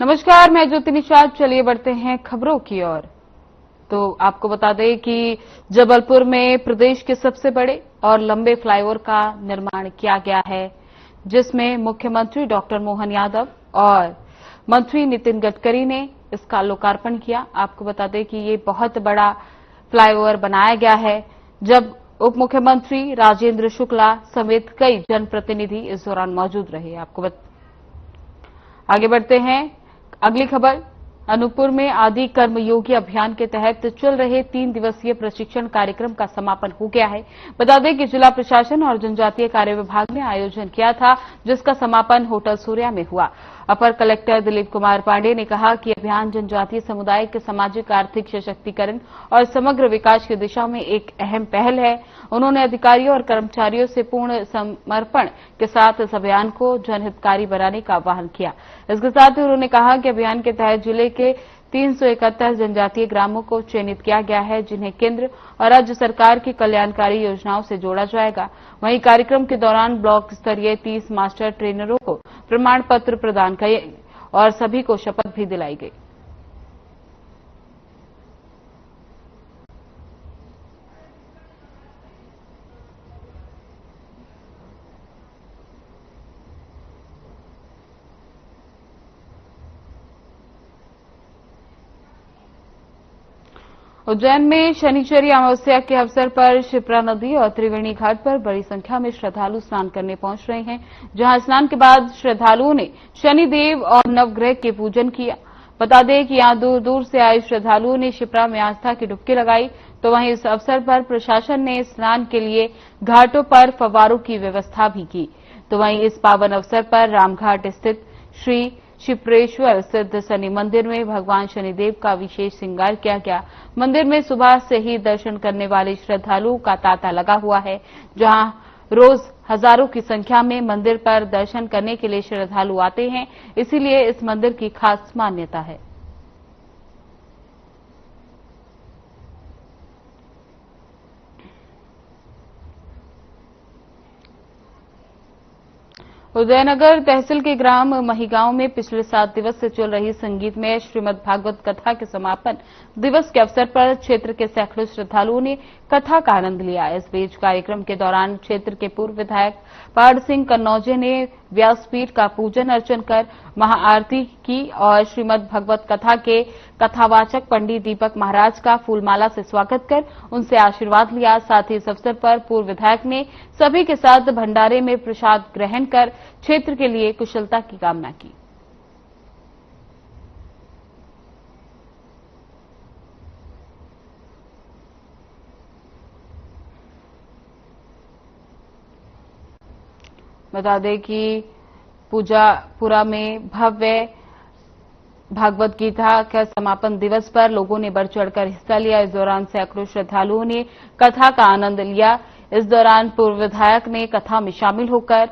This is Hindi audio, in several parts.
नमस्कार, मैं ज्योति निषाद। चलिए बढ़ते हैं खबरों की ओर। तो आपको बता दें कि जबलपुर में प्रदेश के सबसे बड़े और लंबे फ्लाईओवर का निर्माण किया गया है, जिसमें मुख्यमंत्री डॉक्टर मोहन यादव और मंत्री नितिन गडकरी ने इसका लोकार्पण किया। आपको बता दें कि ये बहुत बड़ा फ्लाईओवर बनाया गया है, जब उप मुख्यमंत्री राजेंद्र शुक्ला समेत कई जनप्रतिनिधि इस दौरान मौजूद रहे। आगे बढ़ते हैं। अगली खबर, अनूपपुर में आदि कर्मयोगी अभियान के तहत चल रहे 3 दिवसीय प्रशिक्षण कार्यक्रम का समापन हो गया है। बता दें कि जिला प्रशासन और जनजातीय कार्य विभाग ने आयोजन किया था, जिसका समापन होटल सूर्या में हुआ। अपर कलेक्टर दिलीप कुमार पांडे ने कहा कि अभियान जनजातीय समुदाय के सामाजिक आर्थिक सशक्तिकरण और समग्र विकास की दिशा में एक अहम पहल है। उन्होंने अधिकारियों और कर्मचारियों से पूर्ण समर्पण के साथ इस अभियान को जनहितकारी बनाने का आह्वान किया। इसके साथ ही उन्होंने कहा कि अभियान के तहत जिले के 371 जनजातीय ग्रामों को चयनित किया गया है, जिन्हें केंद्र और राज्य सरकार की कल्याणकारी योजनाओं से जोड़ा जाएगा। वहीं कार्यक्रम के दौरान ब्लॉक स्तरीय 30 मास्टर ट्रेनरों को प्रमाण पत्र प्रदान किए और सभी को शपथ भी दिलाई गई। उज्जैन में शनिचरी अमावस्या के अवसर पर शिप्रा नदी और त्रिवेणी घाट पर बड़ी संख्या में श्रद्धालु स्नान करने पहुंच रहे हैं, जहां स्नान के बाद श्रद्धालुओं ने शनिदेव और नवग्रह के पूजन किया। बता दें कि यहां दूर दूर से आए श्रद्धालुओं ने शिप्रा में आस्था की डुबकी लगाई। तो वहीं इस अवसर पर प्रशासन ने स्नान के लिए घाटों पर फव्वारों की व्यवस्था भी की। तो वहीं इस पावन अवसर पर रामघाट स्थित श्री शिप्रेश्वर सिद्ध शनि मंदिर में भगवान शनिदेव का विशेष श्रृंगार किया गया। मंदिर में सुबह से ही दर्शन करने वाले श्रद्धालुओं का तांता लगा हुआ है, जहां रोज हजारों की संख्या में मंदिर पर दर्शन करने के लिए श्रद्धालु आते हैं। इसीलिए इस मंदिर की खास मान्यता है। उदयनगर तहसील के ग्राम महिगांव में पिछले 7 दिवस से चल रही संगीतमय श्रीमद् भागवत कथा के समापन दिवस के अवसर पर क्षेत्र के सैकड़ों श्रद्धालुओं ने कथा का आनंद लिया। इस बीच कार्यक्रम के दौरान क्षेत्र के पूर्व विधायक पहाड़ सिंह कन्नौजे ने व्यासपीठ का पूजन अर्चन कर महाआरती की और श्रीमद् भगवत कथा के कथावाचक पंडित दीपक महाराज का फूलमाला से स्वागत कर उनसे आशीर्वाद लिया। साथ ही इस अवसर पर पूर्व विधायक ने सभी के साथ भंडारे में प्रसाद ग्रहण कर क्षेत्र के लिए कुशलता की कामना की। बता दें कि पूजापुरा में भव्य भागवत गीता के समापन दिवस पर लोगों ने बढ़ चढ़कर हिस्सा लिया। इस दौरान सैकड़ों श्रद्धालुओं ने कथा का आनंद लिया। इस दौरान पूर्व विधायक ने कथा में शामिल होकर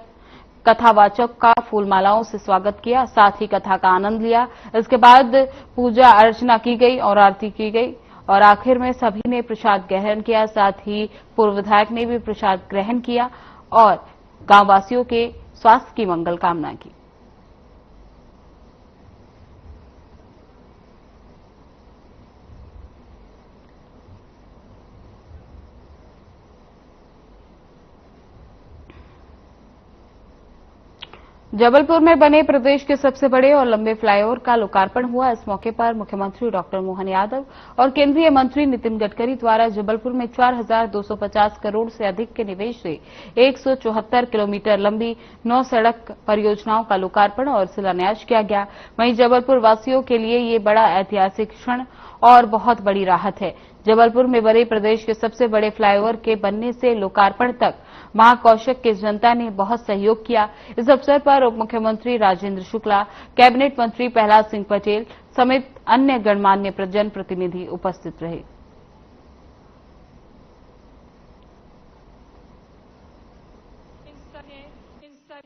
कथावाचक का फूलमालाओं से स्वागत किया, साथ ही कथा का आनंद लिया। इसके बाद पूजा अर्चना की गई और आरती की गई और आखिर में सभी ने प्रसाद ग्रहण किया। साथ ही पूर्व विधायक ने भी प्रसाद ग्रहण किया और गांववासियों के स्वास्थ्य की मंगल कामना की। जबलपुर में बने प्रदेश के सबसे बड़े और लंबे फ्लाईओवर का लोकार्पण हुआ। इस मौके पर मुख्यमंत्री डॉक्टर मोहन यादव और केंद्रीय मंत्री नितिन गडकरी द्वारा जबलपुर में 4,250 करोड़ से अधिक के निवेश से 174 किलोमीटर लंबी 9 सड़क परियोजनाओं का लोकार्पण और शिलान्यास किया गया। वहीं जबलपुर वासियों के लिए ये बड़ा ऐतिहासिक क्षण और बहुत बड़ी राहत है। जबलपुर में बने प्रदेश के सबसे बड़े फ्लाईओवर के बनने से लोकार्पण तक महाकौशल की जनता ने बहुत सहयोग किया। इस अवसर पर उप मुख्यमंत्री राजेंद्र शुक्ला, कैबिनेट मंत्री प्रहलाद सिंह पटेल समेत अन्य गणमान्य जनप्रतिनिधि उपस्थित रहे।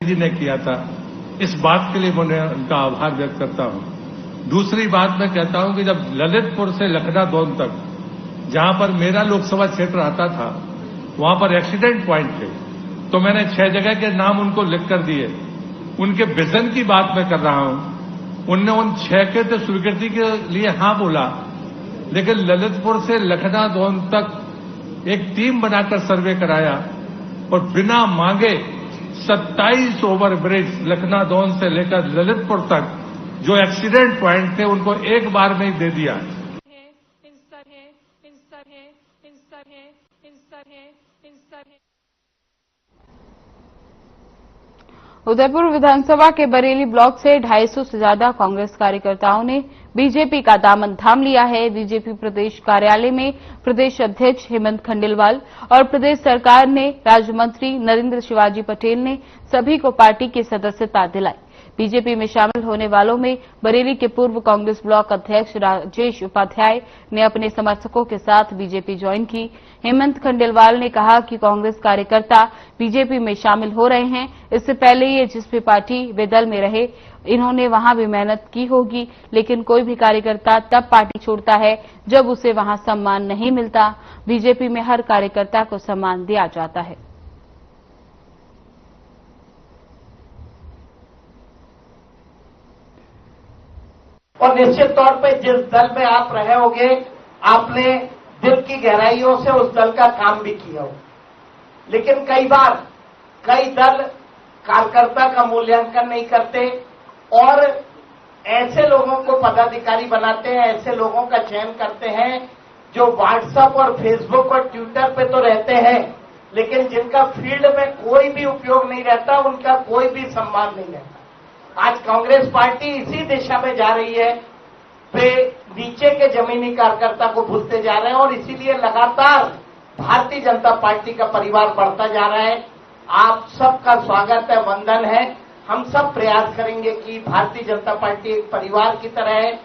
जी ने किया था, इस बात के लिए मैं उनका आभार व्यक्त करता हूं। दूसरी बात मैं कहता हूं कि जब ललितपुर से लखनादौन तक जहां पर मेरा लोकसभा क्षेत्र आता था, वहां पर एक्सीडेंट पॉइंट थे, तो मैंने 6 जगह के नाम उनको लिख कर दिए। उनके विजन की बात मैं कर रहा हूं उनने उन 6 के तो स्वीकृति के लिए हाँ बोला, लेकिन ललितपुर से लखना जोन तक एक टीम बनाकर सर्वे कराया और बिना मांगे 27 ओवरब्रिज लखना जोन से लेकर ललितपुर तक जो एक्सीडेंट पॉइंट थे उनको एक बार में ही दे दिया। उदयपुर विधानसभा के बरेली ब्लॉक से 250 से ज्यादा कांग्रेस कार्यकर्ताओं ने बीजेपी का दामन थाम लिया है। बीजेपी प्रदेश कार्यालय में प्रदेश अध्यक्ष हेमंत खंडेलवाल और प्रदेश सरकार ने राज्य मंत्री नरेंद्र शिवाजी पटेल ने सभी को पार्टी की सदस्यता दिलाई। बीजेपी में शामिल होने वालों में बरेली के पूर्व कांग्रेस ब्लॉक अध्यक्ष राजेश उपाध्याय ने अपने समर्थकों के साथ बीजेपी ज्वाइन की। हेमंत खंडेलवाल ने कहा कि कांग्रेस कार्यकर्ता बीजेपी में शामिल हो रहे हैं। इससे पहले ये जिस भी पार्टी वे दल में रहे, इन्होंने वहां भी मेहनत की होगी, लेकिन कोई भी कार्यकर्ता तब पार्टी छोड़ता है जब उसे वहां सम्मान नहीं मिलता। बीजेपी में हर कार्यकर्ता को सम्मान दिया जाता है। और निश्चित तौर पे जिस दल में आप रहे होंगे, आपने दिल की गहराइयों से उस दल का काम भी किया हो। लेकिन कई बार कई दल कार्यकर्ता का मूल्यांकन नहीं करते और ऐसे लोगों को पदाधिकारी बनाते हैं, ऐसे लोगों का चयन करते हैं जो व्हाट्सएप और फेसबुक और ट्विटर पे तो रहते हैं, लेकिन जिनका फील्ड में कोई भी उपयोग नहीं रहता, उनका कोई भी सम्मान नहीं रहता। आज कांग्रेस पार्टी इसी दिशा में जा रही है। वे नीचे के जमीनी कार्यकर्ता को भूलते जा रहे हैं और इसीलिए लगातार भारतीय जनता पार्टी का परिवार बढ़ता जा रहा है। आप सबका स्वागत है, वंदन है। हम सब प्रयास करेंगे कि भारतीय जनता पार्टी एक परिवार की तरह है,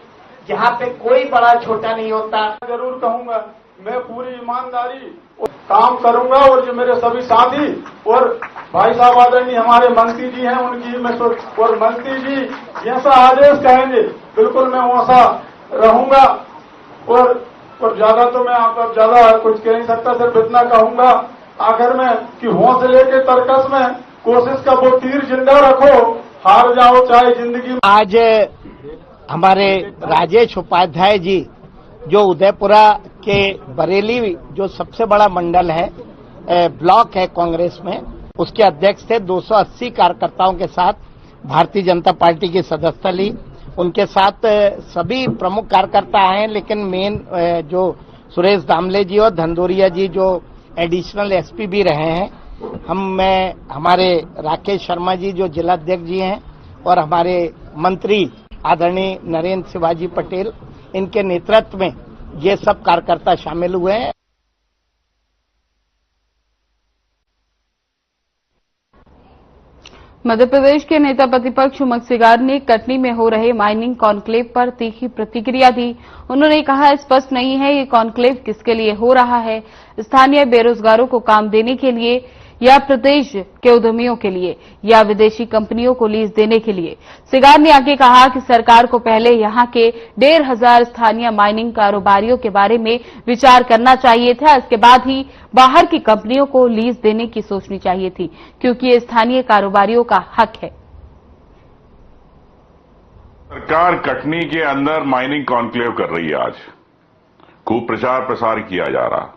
जहां पे कोई बड़ा छोटा नहीं होता। जरूर कहूंगा, मैं पूरी ईमानदारी काम करूंगा और जो मेरे सभी साथी और भाई साहब आदरणीय हमारे मंत्री जी हैं, उनकी मैं और मंत्री जी जैसा आदेश कहेंगे बिल्कुल मैं वैसा रहूंगा। और ज्यादा तो मैं आप ज्यादा कुछ कह नहीं सकता, सिर्फ इतना कहूंगा आखिर में कि हौसले के तर्कस में कोशिश का वो तीर जिंदा रखो, हार जाओ चाहे जिंदगी। आज हमारे राजेश उपाध्याय जी जो उदयपुरा के बरेली जो सबसे बड़ा मंडल है, ब्लॉक है कांग्रेस में, उसके अध्यक्ष थे। 280 कार्यकर्ताओं के साथ भारतीय जनता पार्टी की सदस्यता ली। उनके साथ सभी प्रमुख कार्यकर्ता आए, लेकिन मेन जो सुरेश दामले जी और धंदोरिया जी जो एडिशनल एसपी भी रहे हैं, हमारे राकेश शर्मा जी जो जिलाध्यक्ष जी हैं और हमारे मंत्री आदरणीय नरेंद्र शिवाजी पटेल, इनके नेतृत्व में ये सब कार्यकर्ता शामिल हुए हैं। मध्य प्रदेश के नेता प्रतिपक्ष उमंग सिगार ने कटनी में हो रहे माइनिंग कॉन्क्लेव पर तीखी प्रतिक्रिया दी। उन्होंने कहा, स्पष्ट नहीं है ये कॉन्क्लेव किसके लिए हो रहा है, स्थानीय बेरोजगारों को काम देने के लिए या प्रदेश के उद्यमियों के लिए या विदेशी कंपनियों को लीज देने के लिए। सिगार ने आगे कहा कि सरकार को पहले यहां के 1,500 स्थानीय माइनिंग कारोबारियों के बारे में विचार करना चाहिए था, इसके बाद ही बाहर की कंपनियों को लीज देने की सोचनी चाहिए थी, क्योंकि ये स्थानीय कारोबारियों का हक है। सरकार कटनी के अंदर माइनिंग कॉन्क्लेव कर रही है। आज खूब प्रचार प्रसार किया जा रहा,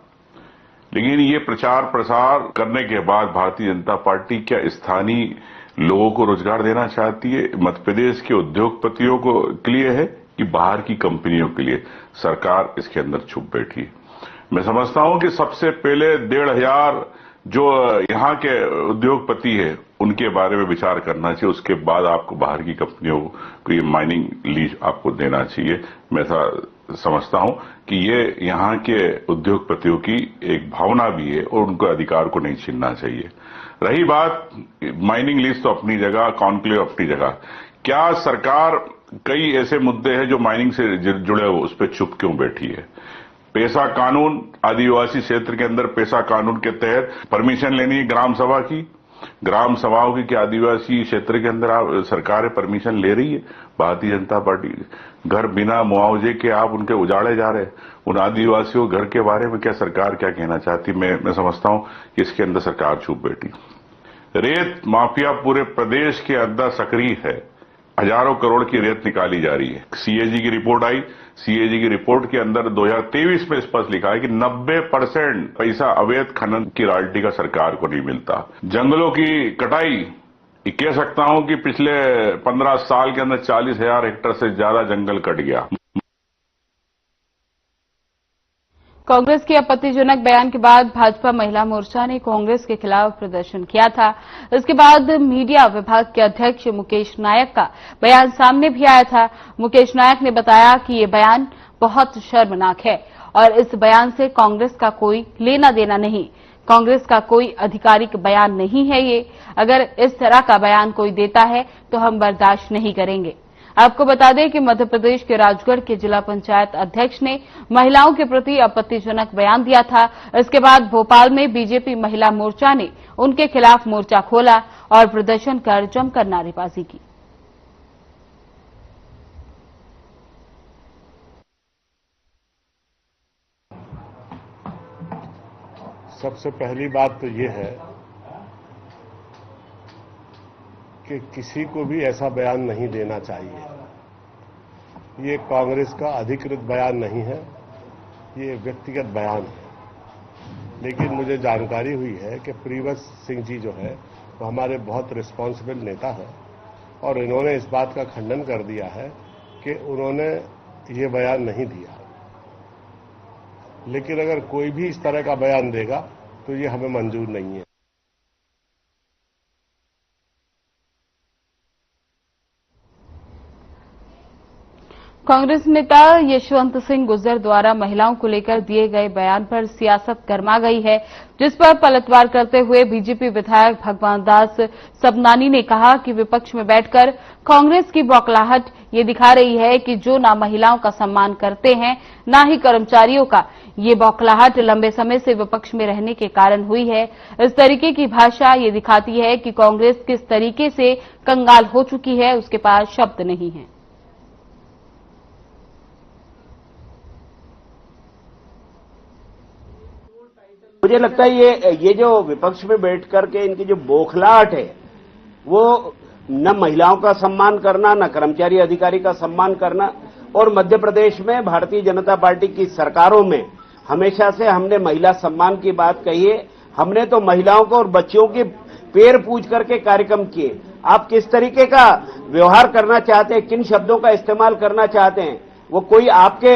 लेकिन ये प्रचार प्रसार करने के बाद भारतीय जनता पार्टी क्या स्थानीय लोगों को रोजगार देना चाहती है? मध्य प्रदेश के उद्योगपतियों को के लिए है कि बाहर की कंपनियों के लिए? सरकार इसके अंदर छुप बैठी है। मैं समझता हूं कि सबसे पहले 1,500 जो यहां के उद्योगपति है उनके बारे में विचार करना चाहिए, उसके बाद आपको बाहर की कंपनियों को ये माइनिंग लीज आपको देना चाहिए। मैं ऐसा समझता हूं कि ये यहां के उद्योगपतियों की एक भावना भी है और उनको अधिकार को नहीं छीनना चाहिए। रही बात माइनिंग लीज, तो अपनी जगह, कॉन्क्लेव अपनी जगह। क्या सरकार कई ऐसे मुद्दे हैं जो माइनिंग से जुड़े हो, उस पर चुप क्यों बैठी है? पेशा कानून, आदिवासी क्षेत्र के अंदर पेशा कानून के तहत परमिशन लेनी है ग्राम सभा की। ग्राम सभाओं की क्या आदिवासी क्षेत्र के अंदर सरकारें परमिशन ले रही है? भारतीय जनता पार्टी घर बिना मुआवजे के आप उनके उजाड़े जा रहे हैं। उन आदिवासियों घर के बारे में क्या सरकार क्या कहना चाहती? मैं समझता हूं कि इसके अंदर सरकार छुप बैठी। रेत माफिया पूरे प्रदेश के अंदर सक्रिय है। हजारों करोड़ की रेत निकाली जा रही है। सीएजी की रिपोर्ट आई, सीएजी की रिपोर्ट के अंदर 2023 में स्पष्ट लिखा है कि 90% पैसा अवैध खनन की रॉयल्टी का सरकार को नहीं मिलता। जंगलों की कटाई, ये कह सकता हूं कि पिछले 15 साल के अंदर 40,000 हेक्टेयर से ज्यादा जंगल कट गया। कांग्रेस के आपत्तिजनक बयान के बाद भाजपा महिला मोर्चा ने कांग्रेस के खिलाफ प्रदर्शन किया था। इसके बाद मीडिया विभाग के अध्यक्ष मुकेश नायक का बयान सामने भी आया था। मुकेश नायक ने बताया कि ये बयान बहुत शर्मनाक है और इस बयान से कांग्रेस का कोई लेना देना नहीं, कांग्रेस का कोई आधिकारिक बयान नहीं है ये। अगर इस तरह का बयान कोई देता है तो हम बर्दाश्त नहीं करेंगे। आपको बता दें कि मध्य प्रदेश के राजगढ़ के जिला पंचायत अध्यक्ष ने महिलाओं के प्रति आपत्तिजनक बयान दिया था। इसके बाद भोपाल में बीजेपी महिला मोर्चा ने उनके खिलाफ मोर्चा खोला और प्रदर्शन कर जमकर नारेबाजी की। सबसे पहली बात तो ये है कि किसी को भी ऐसा बयान नहीं देना चाहिए। ये कांग्रेस का अधिकृत बयान नहीं है, ये व्यक्तिगत बयान है। लेकिन मुझे जानकारी हुई है कि प्रियव्रत सिंह जी जो है वो हमारे बहुत रिस्पॉन्सिबल नेता है और इन्होंने इस बात का खंडन कर दिया है कि उन्होंने ये बयान नहीं दिया। लेकिन अगर कोई भी इस तरह का बयान देगा तो ये हमें मंजूर नहीं है। कांग्रेस नेता यशवंत सिंह गुर्जर द्वारा महिलाओं को लेकर दिए गए बयान पर सियासत गर्मा गई है, जिस पर पलटवार करते हुए बीजेपी विधायक भगवान दास सबनानी ने कहा कि विपक्ष में बैठकर कांग्रेस की बौखलाहट ये दिखा रही है कि जो ना महिलाओं का सम्मान करते हैं ना ही कर्मचारियों का। ये बौखलाहट लंबे समय से विपक्ष में रहने के कारण हुई है। इस तरीके की भाषा ये दिखाती है कि कांग्रेस किस तरीके से कंगाल हो चुकी है, उसके पास शब्द नहीं है। मुझे लगता है ये जो विपक्ष में बैठ करके इनकी जो बौखलाहट है वो न महिलाओं का सम्मान करना, न कर्मचारी अधिकारी का सम्मान करना। और मध्य प्रदेश में भारतीय जनता पार्टी की सरकारों में हमेशा से हमने महिला सम्मान की बात कही है। हमने तो महिलाओं को और बच्चियों के पैर पूज करके कार्यक्रम किए। आप किस तरीके का व्यवहार करना चाहते हैं, किन शब्दों का इस्तेमाल करना चाहते हैं, वो कोई आपके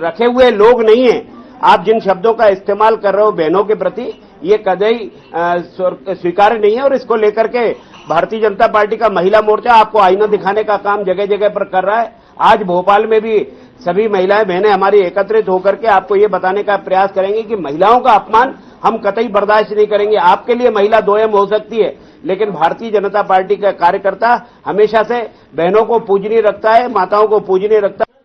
रखे हुए लोग नहीं है। आप जिन शब्दों का इस्तेमाल कर रहे हो बहनों के प्रति, ये कतई स्वीकार्य नहीं है। और इसको लेकर के भारतीय जनता पार्टी का महिला मोर्चा आपको आईना दिखाने का काम जगह जगह पर कर रहा है। आज भोपाल में भी सभी महिलाएं बहनें हमारी एकत्रित होकर के आपको ये बताने का प्रयास करेंगे कि महिलाओं का अपमान हम कतई बर्दाश्त नहीं करेंगे। आपके लिए महिला दोयम हो सकती है, लेकिन भारतीय जनता पार्टी का कार्यकर्ता हमेशा से बहनों को पूजनीय रखता है, माताओं को पूजनीय रखता है।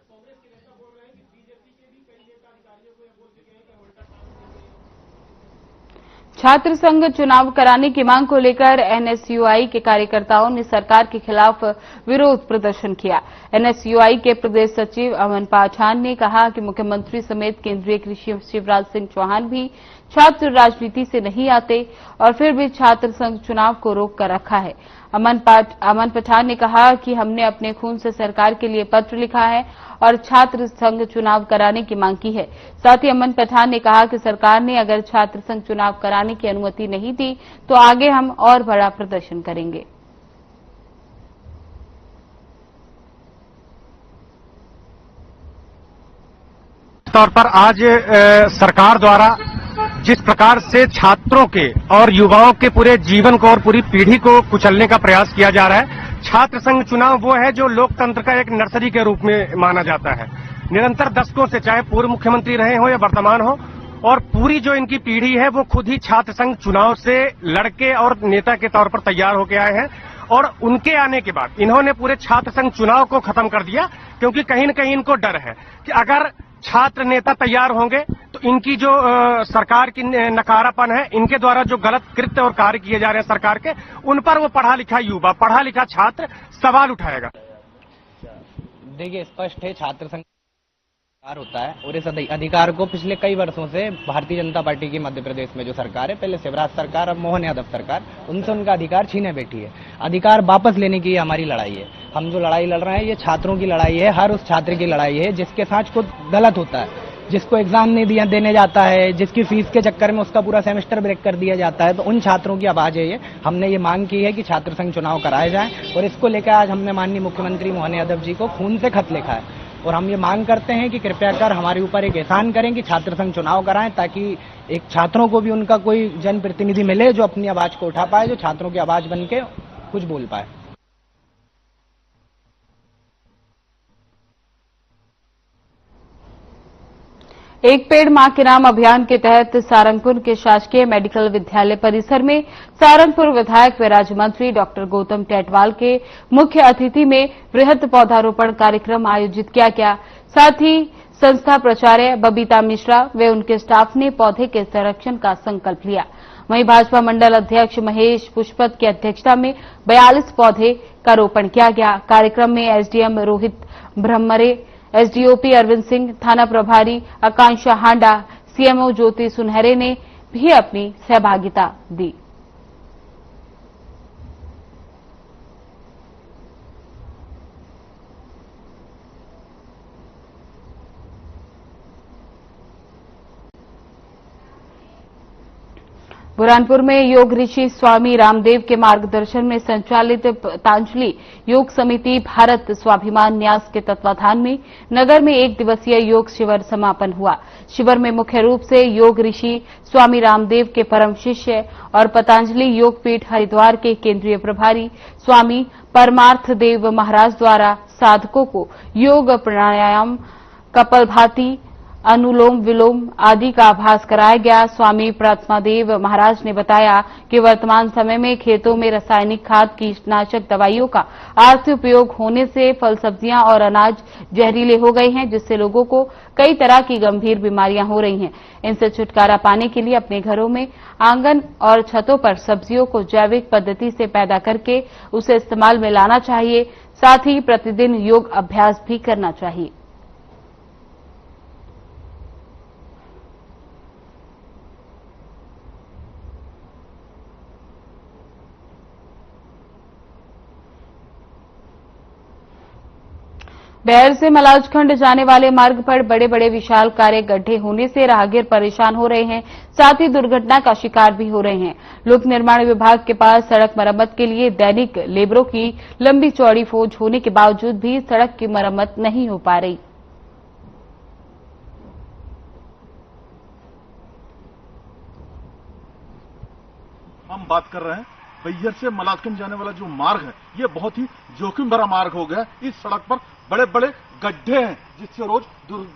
छात्र संघ चुनाव कराने की मांग को लेकर एनएसयूआई के कार्यकर्ताओं ने सरकार के खिलाफ विरोध प्रदर्शन किया। एनएसयूआई के प्रदेश सचिव अमन पाठान ने कहा कि मुख्यमंत्री समेत केंद्रीय कृषि शिवराज सिंह चौहान भी छात्र राजनीति से नहीं आते और फिर भी छात्र संघ चुनाव को रोक कर रखा है। अमन पठान ने कहा कि हमने अपने खून से सरकार के लिए पत्र लिखा है और छात्र संघ चुनाव कराने की मांग की है। साथ ही अमन पठान ने कहा कि सरकार ने अगर छात्र संघ चुनाव कराने की अनुमति नहीं दी तो आगे हम और बड़ा प्रदर्शन करेंगे। तौर पर आज सरकार द्वारा जिस प्रकार से छात्रों के और युवाओं के पूरे जीवन को और पूरी पीढ़ी को कुचलने का प्रयास किया जा रहा है। छात्र संघ चुनाव वो है जो लोकतंत्र का एक नर्सरी के रूप में माना जाता है। निरंतर दशकों से, चाहे पूर्व मुख्यमंत्री रहे हो या वर्तमान हो, और पूरी जो इनकी पीढ़ी है वो खुद ही छात्र संघ चुनाव से लड़के और नेता के तौर पर तैयार होकर आए हैं। और उनके आने के बाद इन्होंने पूरे छात्र संघ चुनाव को खत्म कर दिया, क्योंकि कहीं न कहीं इनको डर है कि अगर छात्र नेता तैयार होंगे तो इनकी जो सरकार की नकारापन है, इनके द्वारा जो गलत कृत्य और कार्य किए जा रहे हैं सरकार के, उन पर वो पढ़ा लिखा युवा, पढ़ा लिखा छात्र सवाल उठाएगा। देखिए, स्पष्ट है छात्र संघ अधिकार होता है और इस अधिकार को पिछले कई वर्षों से भारतीय जनता पार्टी की मध्य प्रदेश में जो सरकार है, पहले शिवराज सरकार, अब मोहन यादव सरकार, उनसे उनका अधिकार छीने बैठी है। अधिकार वापस लेने की हमारी लड़ाई है। हम जो लड़ाई लड़ रहे हैं ये छात्रों की लड़ाई है, हर उस छात्र की लड़ाई है जिसके साथ कुछ गलत होता है, जिसको एग्जाम नहीं देने जाता है, जिसकी फीस के चक्कर में उसका पूरा सेमेस्टर ब्रेक कर दिया जाता है। तो उन छात्रों की आवाज है ये। हमने ये मांग की है कि छात्र संघ चुनाव कराए जाएं और इसको लेकर आज हमने माननीय मुख्यमंत्री मोहन यादव जी को खून से खत लिखा है और हम ये मांग करते हैं कि कृपया कर हमारे ऊपर एक एहसान करें कि छात्र संघ चुनाव कराएं, ताकि एक छात्रों को भी उनका कोई जनप्रतिनिधि मिले जो अपनी आवाज को उठा पाए, जो छात्रों की आवाज बन के कुछ बोल पाए। एक पेड़ मां के नाम अभियान के तहत सारंगपुर के शासकीय मेडिकल विद्यालय परिसर में सारंगपुर विधायक व राज्य मंत्री डॉक्टर गौतम टेटवाल के मुख्य अतिथि में वृहद पौधारोपण कार्यक्रम आयोजित किया गया। साथ ही संस्था प्राचार्य बबीता मिश्रा व उनके स्टाफ ने पौधे के संरक्षण का संकल्प लिया। वहीं भाजपा मंडल अध्यक्ष महेश पुष्पत की अध्यक्षता में 42 पौधे का रोपण किया गया। कार्यक्रम में एसडीएम रोहित ब्रह्मरे, एसडीओपी अरविंद सिंह, थाना प्रभारी आकांक्षा हांडा, सीएमओ ज्योति सुनहरे ने भी अपनी सहभागिता दी। बुरहानपुर में योग ऋषि स्वामी रामदेव के मार्गदर्शन में संचालित पतंजलि योग समिति भारत स्वाभिमान न्यास के तत्वाधान में नगर में एक दिवसीय योग शिविर समापन हुआ। शिविर में मुख्य रूप से योग ऋषि स्वामी रामदेव के परम शिष्य और पतंजलि योग पीठ हरिद्वार के केंद्रीय प्रभारी स्वामी परमार्थ देव महाराज द्वारा साधकों को योग, प्राणायाम, कपालभाति, अनुलोम विलोम आदि का अभ्यास कराया गया। स्वामी प्रात्मादेव महाराज ने बताया कि वर्तमान समय में खेतों में रासायनिक खाद, कीटनाशक दवाइयों का आर्थिक उपयोग होने से फल, सब्जियां और अनाज जहरीले हो गए हैं, जिससे लोगों को कई तरह की गंभीर बीमारियां हो रही हैं। इनसे छुटकारा पाने के लिए अपने घरों में, आंगन और छतों पर सब्जियों को जैविक पद्धति से पैदा करके उसे इस्तेमाल में लाना चाहिए। साथ ही प्रतिदिन योग अभ्यास भी करना चाहिए। बहर से मलाजखंड जाने वाले मार्ग पर बड़े बड़े विशालकाय गड्ढे होने से राहगीर परेशान हो रहे हैं, साथ ही दुर्घटना का शिकार भी हो रहे हैं। लोक निर्माण विभाग के पास सड़क मरम्मत के लिए दैनिक लेबरों की लंबी चौड़ी फौज होने के बावजूद भी सड़क की मरम्मत नहीं हो पा रही। हम बात कर रहे हैं बैहर से मलाजखंड जाने वाला जो मार्ग है, ये बहुत ही जोखिम भरा मार्ग हो गया। इस सड़क पर बड़े बड़े गड्ढे हैं, जिससे रोज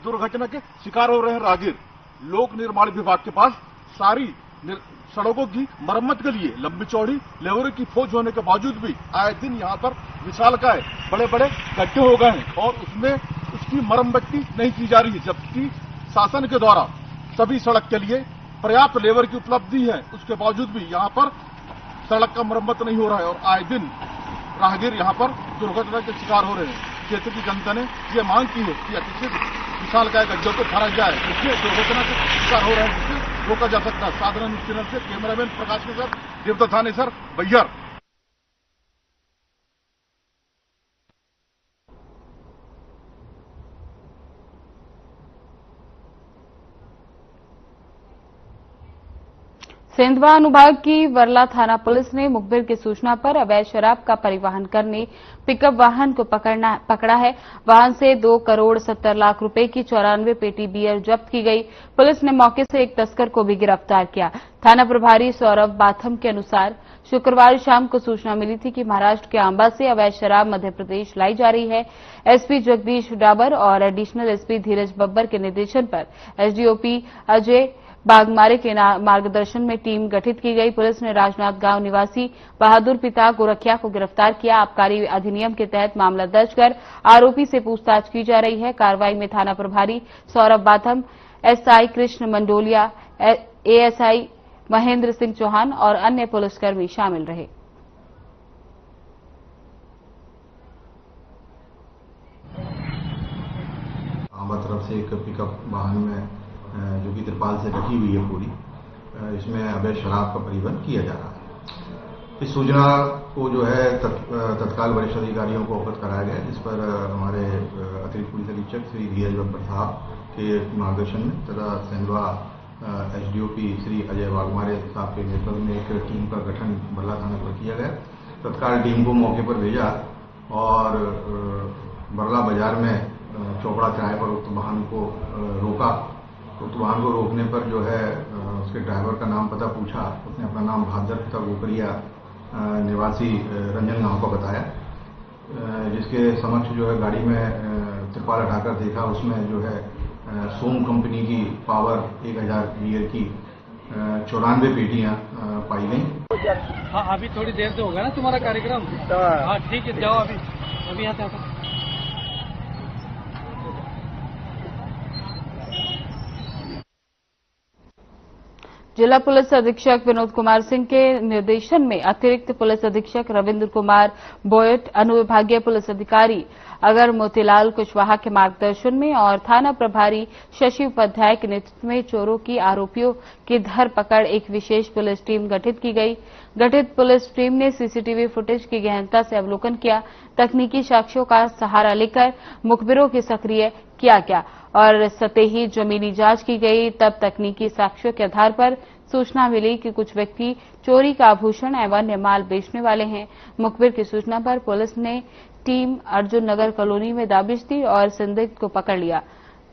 दुर्घटना के शिकार हो रहे हैं राहगीर। लोक निर्माण विभाग के पास सारी सड़कों की मरम्मत के लिए लंबी चौड़ी लेबरों की फौज होने के बावजूद भी आए दिन यहाँ पर विशालकाय बड़े बड़े गड्ढे हो गए हैं और उसमें उसकी मरम्मत नहीं की जा रही है, जबकि शासन के द्वारा सभी सड़क के लिए पर्याप्त लेबर की उपलब्धि है, उसके बावजूद भी यहाँ पर सड़क का मरम्मत नहीं हो रहा है और आए दिन राहगीर यहाँ पर दुर्घटना के शिकार हो रहे हैं। क्षेत्र की जनता ने ये मांग की है कि अतिरिक्त विशालकाय गड्ढों को भरा जाए, इससे दुर्घटना के शिकार हो रहे हैं, जिससे रोका जा सकता है। साधना न्यूज चैनल से कैमरामैन प्रकाश के साथ देवदत्त थाने सर बैहर। सेंधवा अनुभाग की वरला थाना पुलिस ने मुखबिर की सूचना पर अवैध शराब का परिवहन करने पिकअप वाहन को पकड़ा है। वाहन से 2 करोड़ 70 लाख रुपए की 94 पेटी बियर जब्त की गई। पुलिस ने मौके से एक तस्कर को भी गिरफ्तार किया। थाना प्रभारी सौरभ बाथम के अनुसार शुक्रवार शाम को सूचना मिली थी कि महाराष्ट्र के आंबा से अवैध शराब मध्य प्रदेश लाई जा रही है। एसपी जगदीश डाबर और एडिशनल एसपी धीरज बब्बर के निर्देशन पर एसडीओपी अजय बागमारे के मार्गदर्शन में टीम गठित की गई। पुलिस ने राजनाथ गांव निवासी बहादुर पिता गोरखिया को गिरफ्तार किया। आबकारी अधिनियम के तहत मामला दर्ज कर आरोपी से पूछताछ की जा रही है। कार्रवाई में थाना प्रभारी सौरभ बाथम, एसआई कृष्ण मंडोलिया, एएसआई महेंद्र सिंह चौहान और अन्य पुलिसकर्मी शामिल रहे। आंबा तरफ से एक पिकअप वाहन में जो कि तिरपाल से ढकी हुई है पूरी, इसमें अवैध शराब का परिवहन किया जा रहा है। इस सूचना को जो है तत्काल वरिष्ठ अधिकारियों को अवगत कराया गया, जिस पर हमारे अतिरिक्त पुलिस अधीक्षक श्री धीरज बब्बर साहब के मार्गदर्शन में तथा सेंधवा एसडीओपी श्री अजय वाघमारे साहब के नेतृत्व में एक टीम का गठन बरला थाना पर किया गया। तत्काल टीम को मौके पर भेजा और बरला बाजार में चौपड़ा चौराहे पर उक्त वाहन को रोका। उक्त वाहन को रोकने पर जो है उसके ड्राइवर का नाम पता पूछा। उसने अपना नाम भादर पिता गोकरिया निवासी रंजन गांव को बताया, जिसके समक्ष जो है गाड़ी में तिरपाल हटाकर देखा, उसमें जो है सोम कंपनी की पावर 1000 लीटर की 94 पेटियां पाई गई। हाँ, अभी थोड़ी देर से होगा ना तुम्हारा कार्यक्रम। हाँ ठीक है, जाओ अभी यहाँ से। जिला पुलिस अधीक्षक विनोद कुमार सिंह के निर्देशन में अतिरिक्त पुलिस अधीक्षक रविंद्र कुमार बोयट, अनुविभागीय पुलिस अधिकारी अगर मोतीलाल कुशवाहा के मार्गदर्शन में और थाना प्रभारी शशि उपाध्याय के नेतृत्व में चोरों की आरोपियों की धरपकड़ एक विशेष पुलिस टीम गठित की गई। गठित पुलिस टीम ने सीसीटीवी फुटेज की गहनता से अवलोकन किया, तकनीकी साक्ष्यों का सहारा लेकर मुखबिरों की सक्रिय किया गया और सतही जमीनी जांच की गई। तब तकनीकी साक्ष्यों के आधार पर सूचना मिली कि कुछ व्यक्ति चोरी का आभूषण एवं अन्य माल बेचने वाले हैं। मुखबिर की सूचना पर पुलिस ने टीम अर्जुन नगर कॉलोनी में दाबिश दी और संदिग्ध को पकड़ लिया।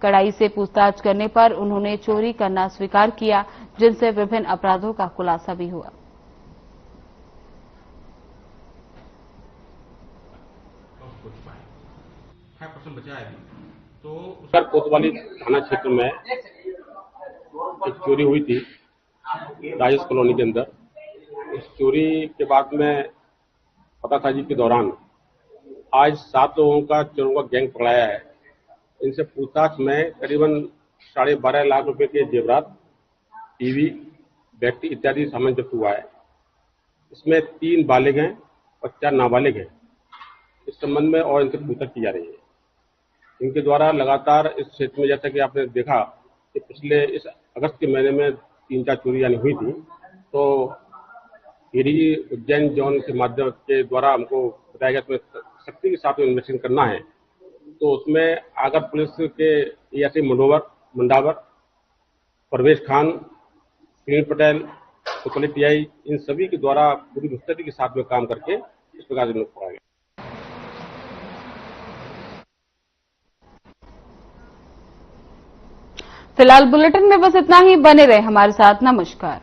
कड़ाई से पूछताछ करने पर उन्होंने चोरी करना स्वीकार किया, जिनसे विभिन्न अपराधों का खुलासा भी हुआ। कोतवाली थाना क्षेत्र में एक चोरी हुई थी राजेश कॉलोनी के अंदर। इस चोरी के बाद में पतासाजी के दौरान आज 7 लोगों का चोरों का गैंग पकड़ाया है। इनसे पूछताछ में करीबन 12.5 लाख रुपए के जेवरात, टीवी, बैटरी इत्यादि सामान जब्त हुआ है। इसमें 3 बालिग हैं और 4 नाबालिग हैं। इस संबंध में और इनसे पूछताछ की जा रही है। इनके द्वारा लगातार इस क्षेत्र में, जैसा कि आपने देखा कि पिछले इस अगस्त के महीने में 3-4 चोरी यानी हुई थी, तो एडीजी उज्जैन जोन के माध्यम के द्वारा हमको बताया गया इसमें सख्ती के साथ इन्वेस्टिगेशन करना है। तो उसमें आगर पुलिस के एएसआई मंडावर, परवेश खान, सुनील पटेल, कोतवाली टीआई, इन सभी के द्वारा पूरी मुस्तैदी के साथ में काम करके इस प्रकार से पकड़ा गया। फिलहाल बुलेटिन में बस इतना ही। बने रहे हमारे साथ। नमस्कार।